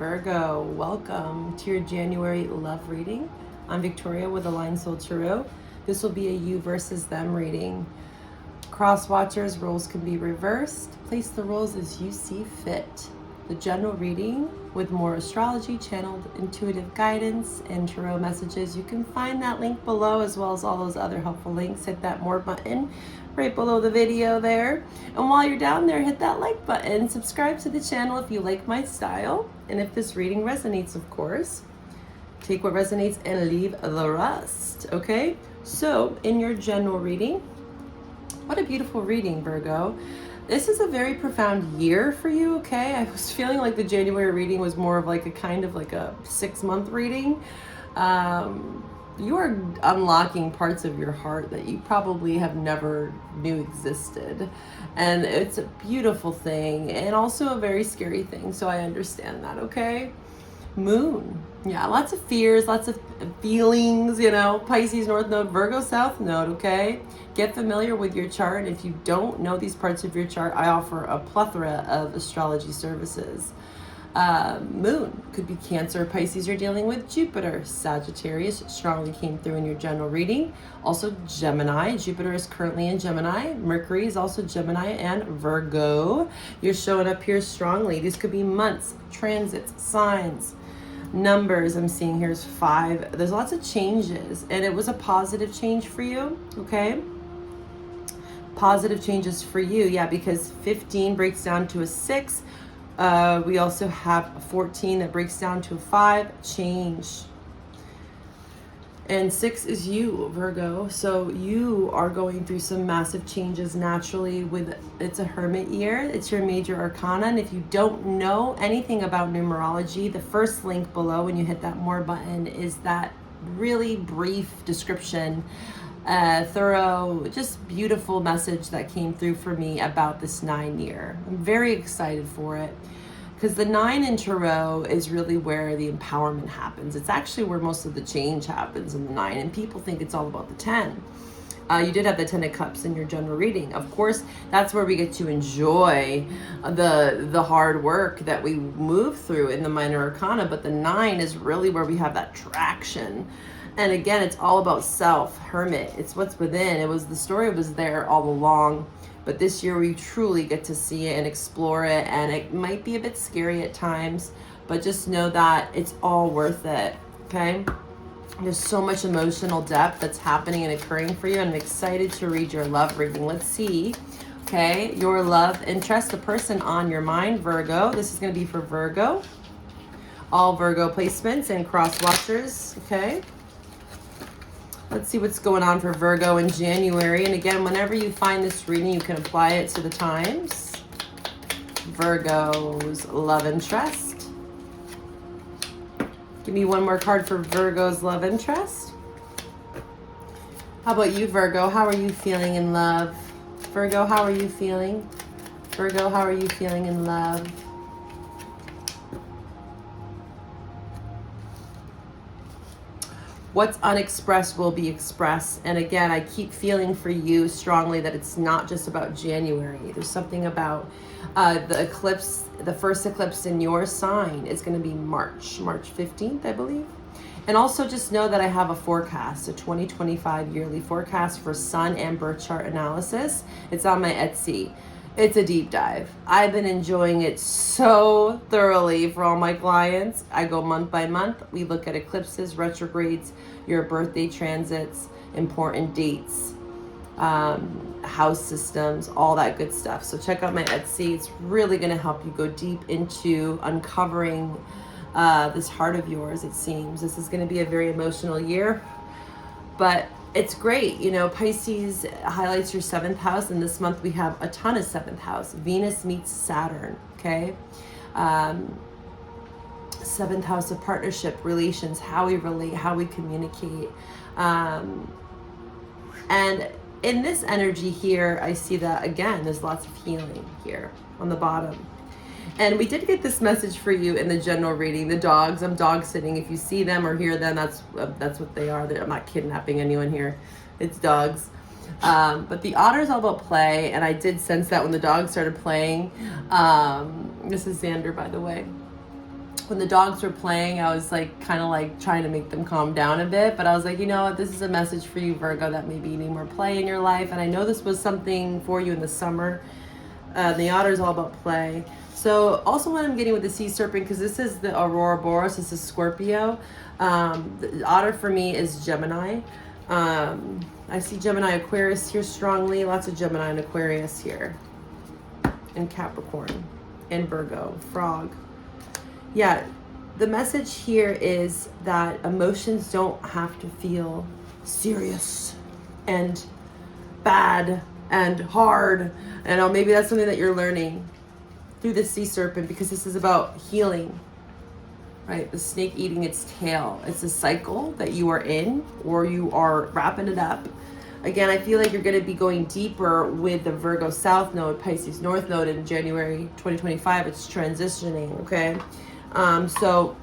Virgo, welcome to your January love reading. I'm Victoria with Aligned Soul Tarot. This will be a you versus them reading. Cross watchers, roles can be reversed. Place the roles as you see fit. The general reading with more astrology, channeled intuitive guidance, and tarot messages. You can find that link below as well as all those other helpful links. Hit that more button right below the video there. And while you're down there, hit that like button. Subscribe to the channel if you like my style. And if this reading resonates, of course, take what resonates and leave the rest, okay? So in your general reading, what a beautiful reading, Virgo. This is a very profound year for you, okay? I was feeling like the January reading was more of like a kind of like a 6-month reading. You are unlocking parts of your heart that you probably have never knew existed. And it's a beautiful thing and also a very scary thing. So I understand that, okay? Moon. Yeah, lots of fears, lots of feelings, you know, Pisces North Node, Virgo South Node, okay? Get familiar with your chart. If you don't know these parts of your chart, I offer a plethora of astrology services. Moon could be Cancer, Pisces you're dealing with, Jupiter, Sagittarius strongly came through in your general reading. Also Gemini, Jupiter is currently in Gemini. Mercury is also Gemini and Virgo. You're showing up here strongly. These could be months, transits, signs. Numbers I'm seeing here is 5. There's lots of changes and it was a positive change for you, okay? Positive changes for you, yeah, because 15 breaks down to a 6. We also have 14 that breaks down to a 5, change. And 6 is you, Virgo. So you are going through some massive changes naturally with, it's a hermit year. It's your major arcana. And if you don't know anything about numerology, the first link below when you hit that more button is that really brief description, thorough, just beautiful message that came through for me about this 9 year. I'm very excited for it. Because the 9 in Tarot is really where the empowerment happens. It's actually where most of the change happens in the 9, and people think it's all about the 10. You did have the 10 of Cups in your general reading. Of course, that's where we get to enjoy the hard work that we move through in the minor arcana, but the 9 is really where we have that traction. And again, it's all about self, hermit. It's what's within. It was, the story was there all along. But this year we truly get to see it and explore it, and it might be a bit scary at times, but just know that it's all worth it, okay? There's so much emotional depth that's happening and occurring for you, and I'm excited to read your love reading. Let's see, okay? Your love interest, the person on your mind, Virgo. This is going to be for Virgo. All Virgo placements and cross watchers, okay? Let's see what's going on for Virgo in January. And again, whenever you find this reading, you can apply it to the times. Virgo's love interest. Give me one more card for Virgo's love interest. How about you, Virgo? How are you feeling in love? Virgo, how are you feeling? Virgo, how are you feeling in love? What's unexpressed will be expressed. And again, I keep feeling for you strongly that it's not just about January. There's something about the eclipse, the first eclipse in your sign is going to be March 15th, I believe. And also just know that I have a forecast, a 2025 yearly forecast for sun and birth chart analysis. It's on my Etsy. It's a deep dive. I've been enjoying it so thoroughly for all my clients. I go month by month. We look at eclipses, retrogrades, your birthday transits, important dates, house systems, all that good stuff. So check out my Etsy. It's really going to help you go deep into uncovering this heart of yours, it seems. This is going to be a very emotional year, but it's great. You know, Pisces highlights your 7th house, and this month we have a ton of 7th house. Venus meets Saturn, okay? 7th house of partnership, relations, how we relate, how we communicate. And in this energy here, I see that, again, there's lots of healing here on the bottom. And we did get this message for you in the general reading. The dogs, I'm dog sitting. If you see them or hear them, that's what they are. I'm not kidnapping anyone here. It's dogs. But the otter is all about play, and I did sense that when the dogs started playing. This is Xander, by the way. when the dogs were playing, I was like kind of like trying to make them calm down a bit, but I was like, you know what, this is a message for you, Virgo, that maybe you need more play in your life. And I know this was something for you in the summer. The otter is all about play. So also what I'm getting with the sea serpent, because this is the Aurora Boreas, this is Scorpio. The otter for me is Gemini. I see Gemini Aquarius here strongly, lots of Gemini and Aquarius here, and Capricorn and Virgo, frog. Yeah, the message here is that emotions don't have to feel serious and bad and hard. And maybe that's something that you're learning through the sea serpent, because this is about healing, right? The snake eating its tail. It's a cycle that you are in, or you are wrapping it up. Again, I feel like you're going to be going deeper with the Virgo South Node, Pisces North Node in January 2025. It's transitioning, okay? So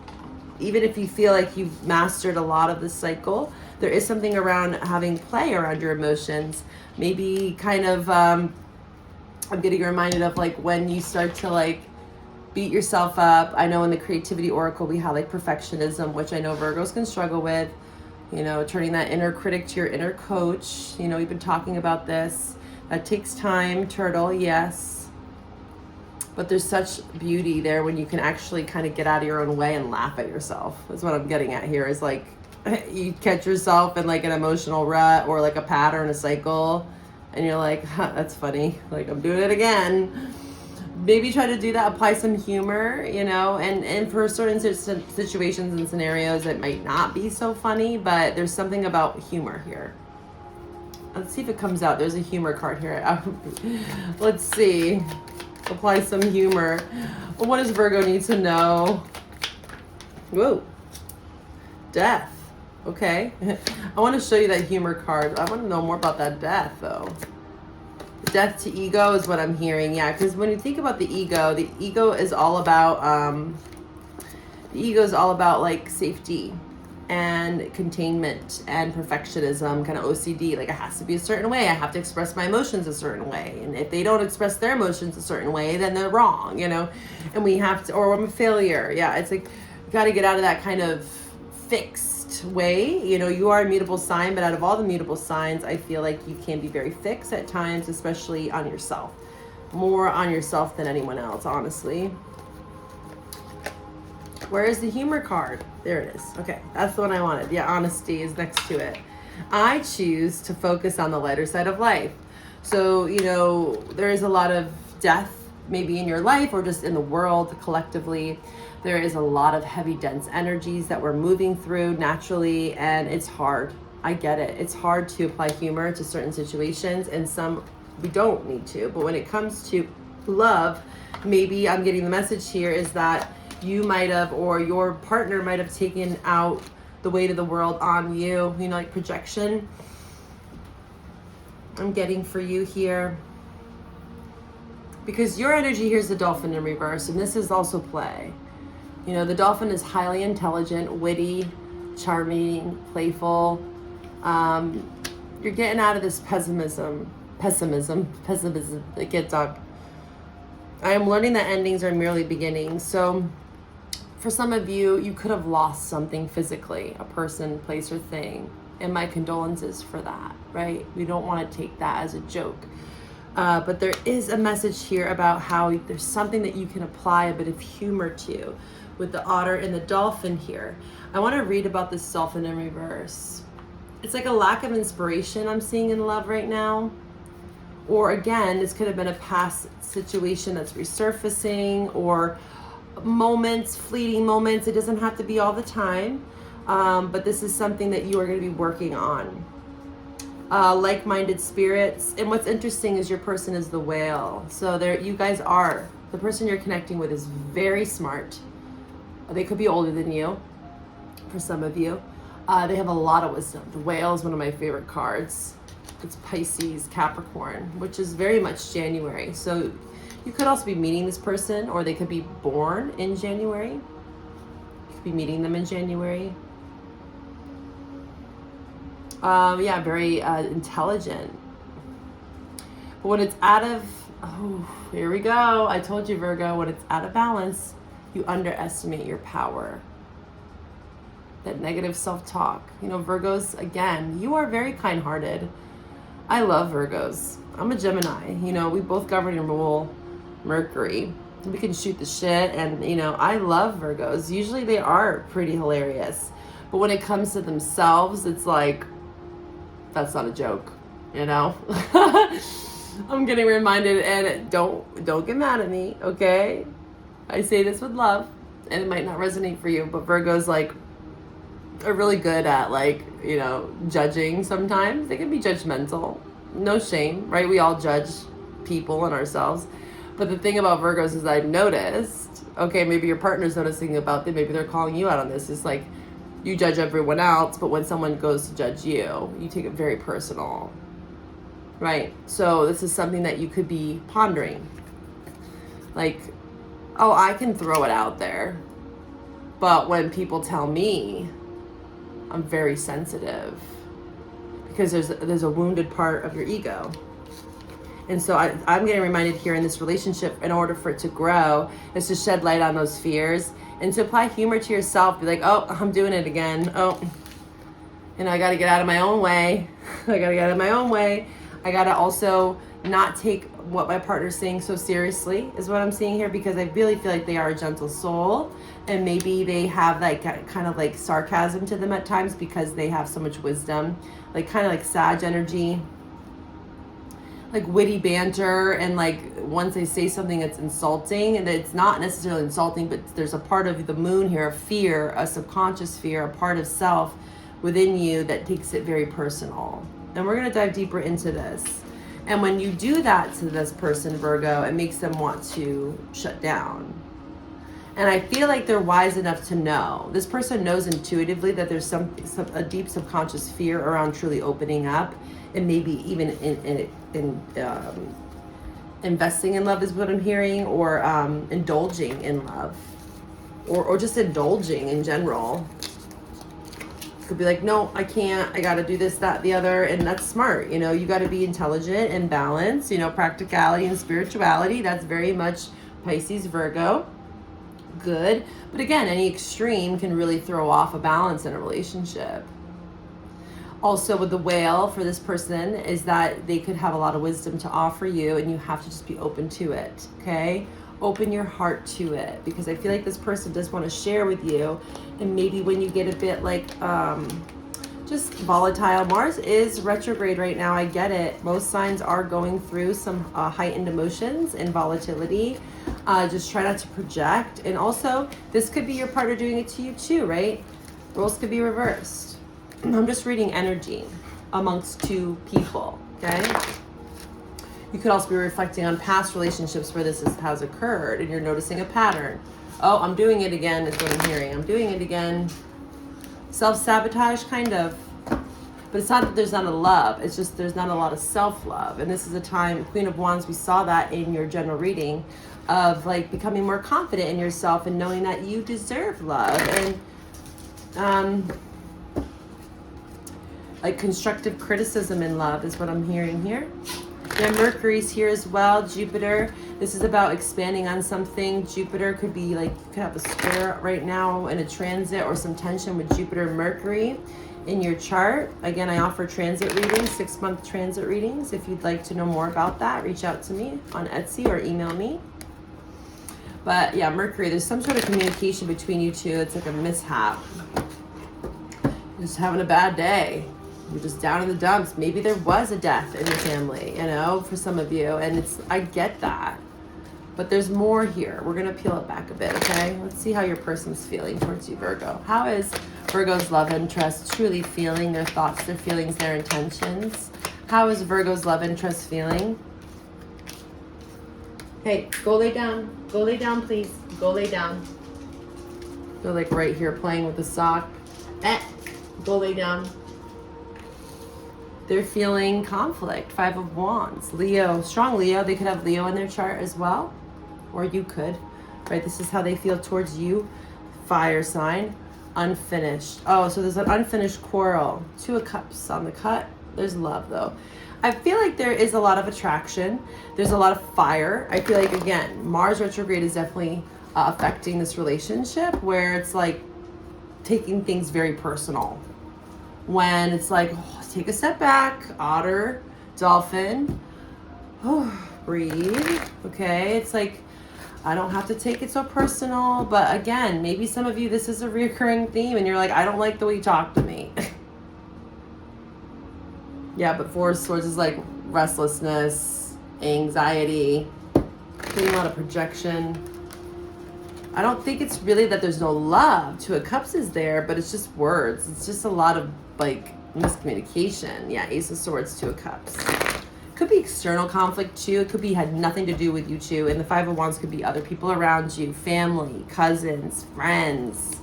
even if you feel like you've mastered a lot of the cycle, there is something around having play around your emotions. Maybe kind of, I'm getting reminded of like when you start to like beat yourself up. I know in the Creativity Oracle, we have like perfectionism, which I know Virgos can struggle with. You know, turning that inner critic to your inner coach. You know, we've been talking about this. That takes time, turtle, yes. But there's such beauty there when you can actually kind of get out of your own way and laugh at yourself. That's what I'm getting at here, is like you catch yourself in like an emotional rut or like a pattern, a cycle, and you're like, huh, that's funny. Like, I'm doing it again. Maybe try to do that, apply some humor, you know, and for certain situations and scenarios, it might not be so funny, but there's something about humor here. Let's see if it comes out. There's a humor card here. Let's see. Apply some humor. Well, what does Virgo need to know? Whoa. Death. Okay. I want to show you that humor card. I want to know more about that death, though. Death to ego is what I'm hearing. Yeah, because when you think about the ego is all about like safety and containment and perfectionism, kind of OCD. Like, it has to be a certain way. I have to express my emotions a certain way, and if they don't express their emotions a certain way, then they're wrong, you know. And we have to, or I'm a failure. Yeah, it's like you got to get out of that kind of fixed way. You know, you are a mutable sign, but out of all the mutable signs, I feel like you can be very fixed at times, especially on yourself. More on yourself than anyone else, honestly. Where is the humor card? There it is. Okay, that's the one I wanted. Yeah, honesty is next to it. I choose to focus on the lighter side of life. So, you know, there is a lot of death maybe in your life or just in the world collectively. There is a lot of heavy, dense energies that we're moving through naturally, and it's hard. I get it. It's hard to apply humor to certain situations, and some we don't need to. But when it comes to love, maybe I'm getting the message here is that you might have, or your partner might have taken out the weight of the world on you, you know, like projection. I'm getting for you here. Because your energy here is the dolphin in reverse, and this is also play. You know, the dolphin is highly intelligent, witty, charming, playful. You're getting out of this pessimism. Get dog. I am learning that endings are merely beginnings. So for some of you, you could have lost something physically, a person, place, or thing. And my condolences for that, right? We don't want to take that as a joke. But there is a message here about how there's something that you can apply a bit of humor to with the otter and the dolphin here. I want to read about this dolphin in reverse. It's like a lack of inspiration I'm seeing in love right now. Or again, this could have been a past situation that's resurfacing, or moments, fleeting moments. It doesn't have to be all the time. But this is something that you are going to be working on. Like-minded spirits. And what's interesting is your person is the whale. So there, you guys are, the person you're connecting with is very smart. They could be older than you, for some of you. They have a lot of wisdom. The whale is one of my favorite cards. It's Pisces, Capricorn, which is very much January. So you could also be meeting this person, or they could be born in January. You could be meeting them in January. Yeah, very intelligent. But when it's out of, oh, here we go. I told you, Virgo, when it's out of balance, You underestimate your power. That negative self-talk. You know, Virgos, again, you are very kind-hearted. I love Virgos. I'm a Gemini. You know, we both govern and rule Mercury. We can shoot the shit, and, you know, I love Virgos. Usually they are pretty hilarious. But when it comes to themselves, it's like, that's not a joke, you know? I'm getting reminded, and don't get mad at me, okay? I say this with love, and it might not resonate for you, but Virgos, like, are really good at, like, you know, judging sometimes. They can be judgmental. No shame, right? We all judge people and ourselves. But the thing about Virgos is I've noticed, okay, maybe your partner's noticing about them, maybe they're calling you out on this. It's like you judge everyone else, but when someone goes to judge you, you take it very personal, right? So this is something that you could be pondering. Like, oh, I can throw it out there, but when people tell me, I'm very sensitive because there's a wounded part of your ego. And so I'm getting reminded here in this relationship, in order for it to grow, is to shed light on those fears and to apply humor to yourself. Be like, oh, I'm doing it again. Oh, and I got to get out of my own way. I got to get out of my own way. I got to also not take what my partner's saying so seriously, is what I'm seeing here, because I really feel like they are a gentle soul, and maybe they have like kind of like sarcasm to them at times because they have so much wisdom, like kind of like Sag energy, like witty banter, and like once they say something that's insulting, and it's not necessarily insulting, but there's a part of the moon here, a fear, a subconscious fear, a part of self within you that takes it very personal. And we're going to dive deeper into this. And when you do that to this person, Virgo, it makes them want to shut down. And I feel like they're wise enough to know. This person knows intuitively that there's a deep subconscious fear around truly opening up, and maybe even in investing in love is what I'm hearing, or indulging in love, or just indulging in general. Could be like, no, I can't, I got to do this, that, the other. And that's smart. You know, you got to be intelligent and balanced, you know, practicality and spirituality. That's very much Pisces, Virgo. Good. But again, any extreme can really throw off a balance in a relationship. Also with the whale for this person is that they could have a lot of wisdom to offer you, and you have to just be open to it. Okay. Open your heart to it, because I feel like this person does want to share with you. And maybe when you get a bit like just volatile, Mars is retrograde right now, I get it. Most signs are going through some heightened emotions and volatility. Just try not to project. And also this could be your partner doing it to you too, right? Roles could be reversed. I'm just reading energy amongst two people, okay? You could also be reflecting on past relationships where this has occurred, and you're noticing a pattern. Oh, I'm doing it again is what I'm hearing. I'm doing it again. Self-sabotage, kind of. But it's not that there's not a love. It's just there's not a lot of self-love. And this is a time, Queen of Wands, we saw that in your general reading, of like becoming more confident in yourself and knowing that you deserve love. And like constructive criticism in love is what I'm hearing here. Yeah, Mercury's here as well. Jupiter, this is about expanding on something. Jupiter could be like, you could have a square right now in a transit, or some tension with Jupiter and Mercury in your chart. Again, I offer transit readings, 6-month transit readings. If you'd like to know more about that, reach out to me on Etsy or email me. But yeah, Mercury, there's some sort of communication between you two. It's like a mishap. You're just having a bad day. You're just down in the dumps. Maybe there was a death in your family, you know, for some of you. And I get that. But there's more here. We're going to peel it back a bit, okay? Let's see how your person's feeling towards you, Virgo. How is Virgo's love interest truly feeling? Their thoughts, their feelings, their intentions. How is Virgo's love interest feeling? Hey, go lay down. Go lay down, please. Go lay down. They're like right here playing with the sock. Go lay down. They're feeling conflict. 5 of Wands. Leo, strong Leo. They could have Leo in their chart as well. Or you could, right? This is how they feel towards you. Fire sign. Unfinished. Oh, so there's an unfinished quarrel. 2 of Cups on the cut. There's love though. I feel like there is a lot of attraction. There's a lot of fire. I feel like, again, Mars retrograde is definitely affecting this relationship, where it's like taking things very personal. When it's like, oh, take a step back, otter, dolphin, oh, breathe, okay? It's like, I don't have to take it so personal, but again, maybe some of you, this is a reoccurring theme and you're like, I don't like the way you talk to me. Yeah, but Four of Swords is like restlessness, anxiety, doing a lot of projection. I don't think it's really that there's no love. Two of Cups is there, but it's just words. It's just a lot of like miscommunication. Yeah, Ace of Swords, Two of Cups. Could be external conflict too. It could be had nothing to do with you two. And the Five of Wands could be other people around you, family, cousins, friends.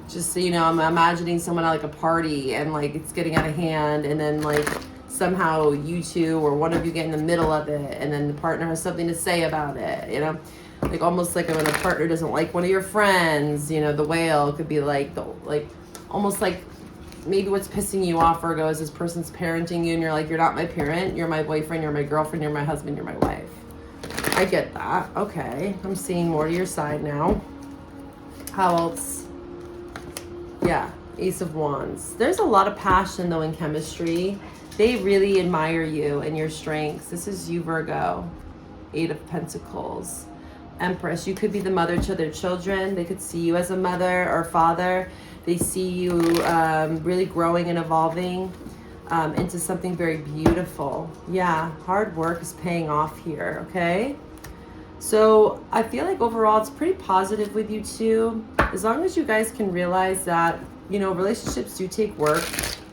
Just so you know, I'm imagining someone at like a party and like it's getting out of hand, and then like somehow you two or one of you get in the middle of it, and then the partner has something to say about it, you know? Like almost like when a partner doesn't like one of your friends, you know, the whale could be like almost like maybe what's pissing you off, Virgo, is this person's parenting you and you're like, you're not my parent, you're my boyfriend, you're my girlfriend, you're my husband, you're my wife. I get that. Okay, I'm seeing more to your side now. How else? Yeah, Ace of Wands. There's a lot of passion though in chemistry. They really admire you and your strengths. This is you, Virgo. Eight of Pentacles. Empress. You could be the mother to their children. They could see you as a mother or father. They see you really growing and evolving into something very beautiful. Yeah, hard work is paying off here, okay? So I feel like overall it's pretty positive with you two. As long as you guys can realize that, you know, relationships do take work.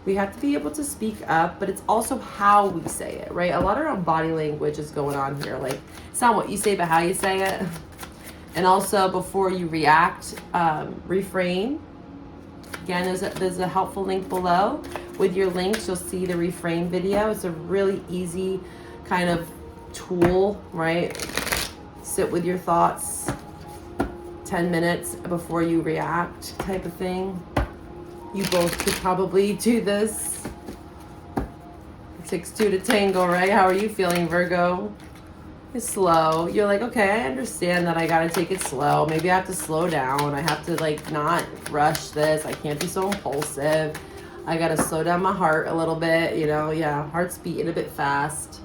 We have to be able to speak up, but it's also how we say it, right? A lot around body language is going on here. Like, it's not what you say, but how you say it. And also, before you react, refrain. Again, there's a helpful link below. With your links, you'll see the refrain video. It's a really easy kind of tool, right? Sit with your thoughts 10 minutes before you react type of thing. You both could probably do this. It takes two to tango, right? How are you feeling, Virgo? It's slow. You're like, okay, I understand that I gotta take it slow. Maybe I have to slow down. I have to like not rush this. I can't be so impulsive. I gotta slow down my heart a little bit, you know? Yeah, heart's beating a bit fast.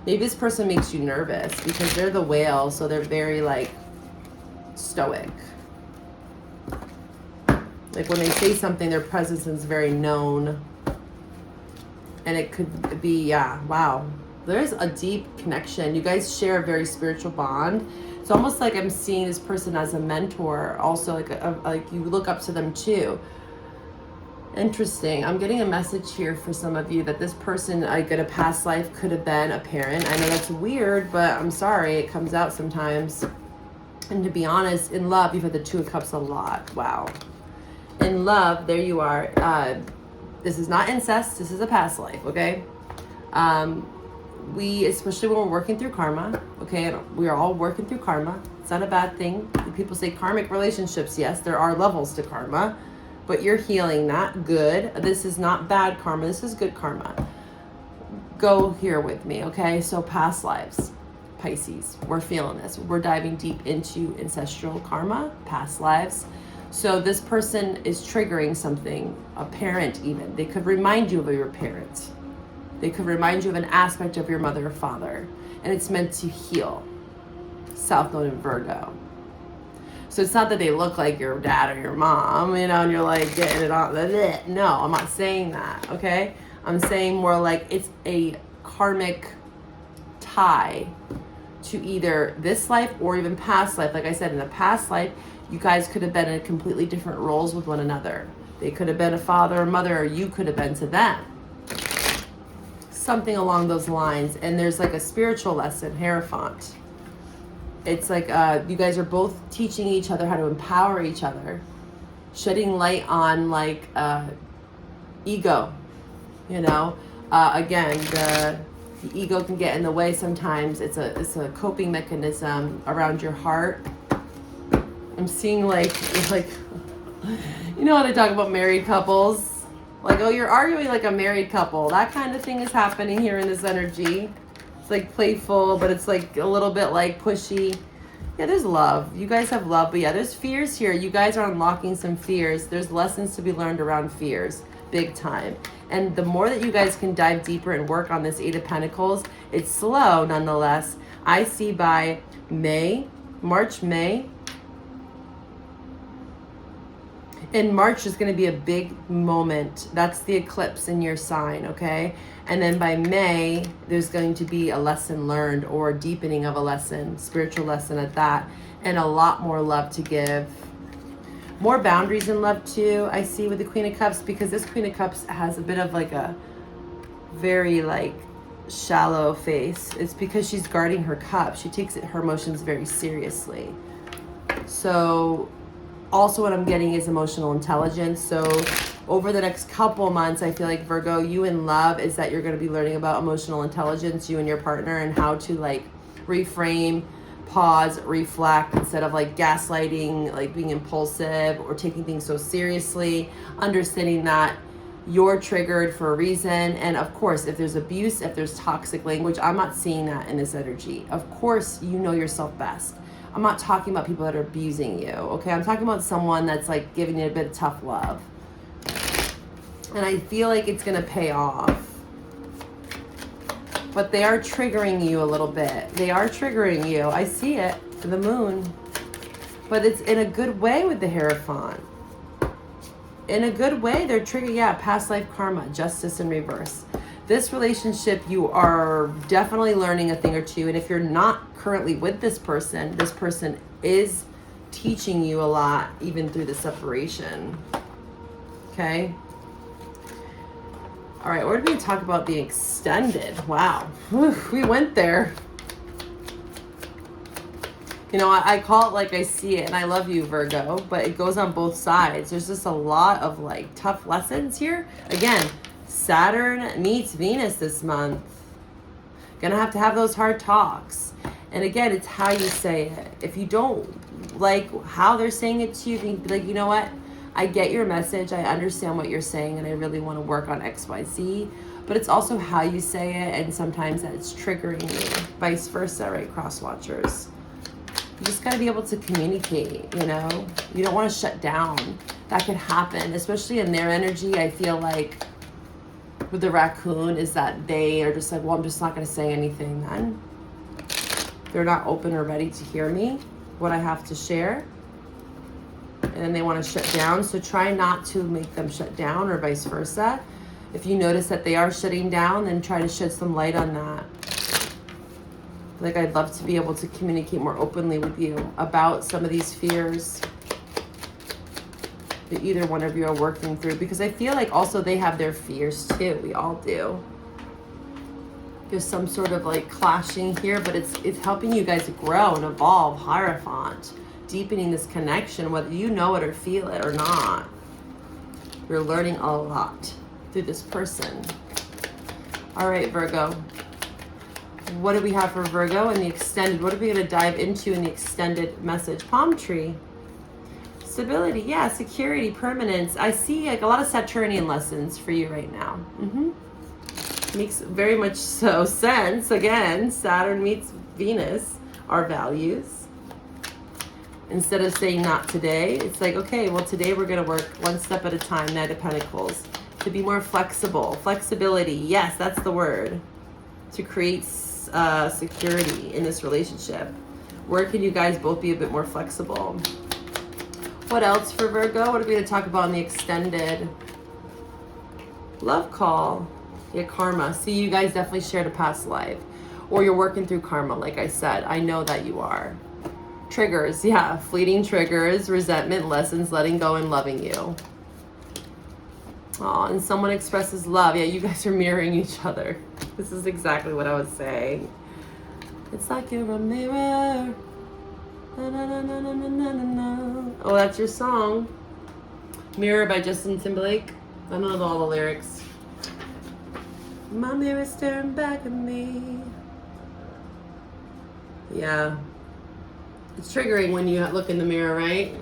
Maybe this person makes you nervous because they're the whale, so they're very like stoic. Like when they say something, their presence is very known. And it could be, yeah, wow. There's a deep connection. You guys share a very spiritual bond. It's almost like I'm seeing this person as a mentor. Also, like you look up to them too. Interesting. I'm getting a message here for some of you that this person, like in a past life, could have been a parent. I know that's weird, but I'm sorry. It comes out sometimes. And to be honest, in love, you've had the Two of Cups a lot. Wow. In love, there you are. This is not incest. This is a past life, okay? We, especially when we're working through karma, okay? We are all working through karma. It's not a bad thing. People say karmic relationships. Yes, there are levels to karma, but you're healing that. Good. This is not bad karma. This is good karma. Go here with me, okay? So past lives, Pisces, we're feeling this. We're diving deep into ancestral karma, past lives. So this person is triggering something, a parent even. They could remind you of your parent. They could remind you of an aspect of your mother or father. And it's meant to heal. South Node in Virgo. So it's not that they look like your dad or your mom, you know, and you're like getting it on. No, I'm not saying that, okay? I'm saying more like it's a karmic tie to either this life or even past life. Like I said, in the past life, you guys could have been in completely different roles with one another. They could have been a father or mother, or you could have been to them. Something along those lines. And there's like a spiritual lesson, Hierophant. It's like you guys are both teaching each other how to empower each other, shedding light on like ego, you know. Again, the ego can get in the way sometimes. It's a coping mechanism around your heart. I'm seeing like you know how they talk about married couples, like, oh, you're arguing like a married couple. That kind of thing is happening here in this energy. It's like playful, but it's like a little bit like pushy. Yeah, there's love. You guys have love, but yeah, there's fears here. You guys are unlocking some fears. There's lessons to be learned around fears, big time. And the more that you guys can dive deeper and work on this Eight of Pentacles, it's slow nonetheless. I see by March, May. In March is going to be a big moment. That's the eclipse in your sign, okay? And then by May, there's going to be a lesson learned or deepening of a lesson, spiritual lesson at that, and a lot more love to give. More boundaries in love too, I see with the Queen of Cups, because this Queen of Cups has a bit of like a very like shallow face. It's because she's guarding her cup. She takes her emotions very seriously. So also what I'm getting is emotional intelligence. So over the next couple months, I feel like Virgo, you in love is that you're going to be learning about emotional intelligence, you and your partner, and how to like reframe, pause, reflect, instead of like gaslighting, like being impulsive or taking things so seriously, understanding that you're triggered for a reason. And of course, if there's abuse, if there's toxic language, I'm not seeing that in this energy. Of course, you know yourself best. I'm not talking about people that are abusing you, okay? I'm talking about someone that's like giving you a bit of tough love. And I feel like it's gonna pay off. But they are triggering you a little bit. They are triggering you. I see it for the moon. But it's in a good way with the Hierophant. In a good way, they're triggering, yeah, past life karma, justice in reverse. This relationship, you are definitely learning a thing or two. And if you're not currently with this person is teaching you a lot, even through the separation. Okay. All right, we're going to talk about the extended. Wow. Whew, we went there. You know, I call it like I see it, and I love you, Virgo, but it goes on both sides. There's just a lot of like tough lessons here. Again, Saturn meets Venus this month. Gonna have to have those hard talks. And again, it's how you say it. If you don't like how they're saying it to you, be like, you know what? I get your message. I understand what you're saying, and I really want to work on XYZ. But it's also how you say it, and sometimes that's triggering you. Vice versa, right, cross watchers? You just got to be able to communicate, you know? You don't want to shut down. That could happen, especially in their energy. I feel like with the raccoon is that they are just like, well, I'm just not going to say anything then. They're not open or ready to hear me, what I have to share. And then they want to shut down. So try not to make them shut down, or vice versa. If you notice that they are shutting down, then try to shed some light on that. Like, I'd love to be able to communicate more openly with you about some of these fears that either one of you are working through, because I feel like also they have their fears too. We all do. There's some sort of like clashing here, but it's helping you guys grow and evolve. Hierophant, deepening this connection, whether you know it or feel it or not. You're learning a lot through this person. All right, Virgo. What do we have for Virgo in the extended? What are we going to dive into in the extended message? Palm tree. Stability, yeah, security, permanence. I see like a lot of Saturnian lessons for you right now. Makes very much so sense. Again, Saturn meets Venus, our values. Instead of saying not today, it's like, okay, well, today we're going to work one step at a time, Knight of Pentacles. To be more flexible. Flexibility, yes, that's the word. To create security in this relationship. Where can you guys both be a bit more flexible? What else for Virgo? What are we going to talk about in the extended? Love call. Yeah, karma. See, you guys definitely shared a past life. Or you're working through karma, like I said. I know that you are. Triggers, yeah. Fleeting triggers, resentment, lessons, letting go, and loving you. Oh, and someone expresses love. Yeah, you guys are mirroring each other. This is exactly what I was saying. It's like you're a mirror. Na, na, na, na, na, na, na, na. Oh, that's your song. Mirror by Justin Timberlake. I don't know all the lyrics. My mirror staring back at me. Yeah. It's triggering when you look in the mirror, right?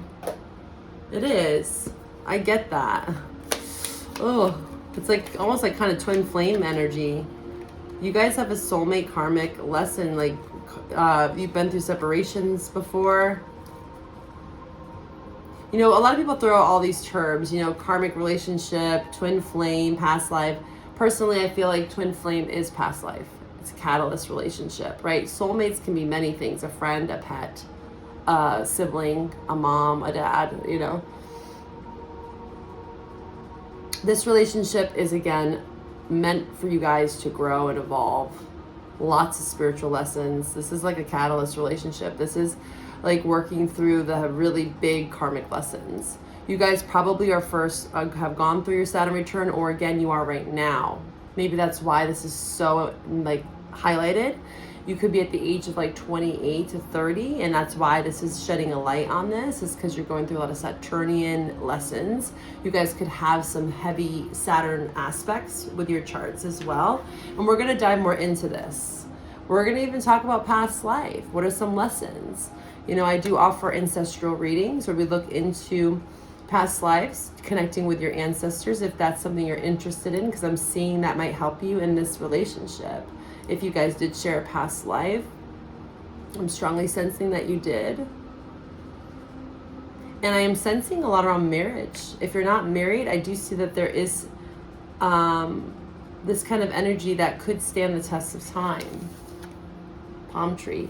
It is. I get that. Oh, it's like almost like kind of twin flame energy. You guys have a soulmate karmic lesson, like You've been through separations before. You know, a lot of people throw out all these terms, you know, karmic relationship, twin flame, past life. Personally, I feel like twin flame is past life. It's a catalyst relationship, right? Soulmates can be many things: a friend, a pet, a sibling, a mom, a dad, you know. This relationship is, again, meant for you guys to grow and evolve. Lots of spiritual lessons. This is like a catalyst relationship. This is like working through the really big karmic lessons. You guys probably are first, have gone through your Saturn return, or again, you are right now. Maybe that's why this is so like highlighted. You could be at the age of like 28 to 30, and that's why this is shedding a light on this, is because you're going through a lot of Saturnian lessons. You guys could have some heavy Saturn aspects with your charts as well. And we're gonna dive more into this. We're gonna even talk about past life. What are some lessons? You know, I do offer ancestral readings where we look into past lives, connecting with your ancestors, if that's something you're interested in, because I'm seeing that might help you in this relationship. If you guys did share a past life, I'm strongly sensing that you did. And I am sensing a lot around marriage. If you're not married, I do see that there is this kind of energy that could stand the test of time. Palm tree.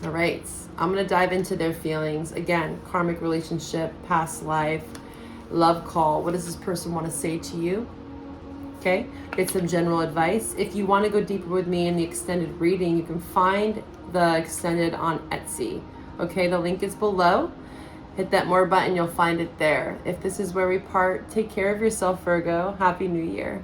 All right, I'm going to dive into their feelings. Again, karmic relationship, past life, love call. What does this person want to say to you? Okay, get some general advice. If you want to go deeper with me in the extended reading, you can find the extended on Etsy. Okay, the link is below. Hit that more button, you'll find it there. If this is where we part, take care of yourself, Virgo. Happy New Year.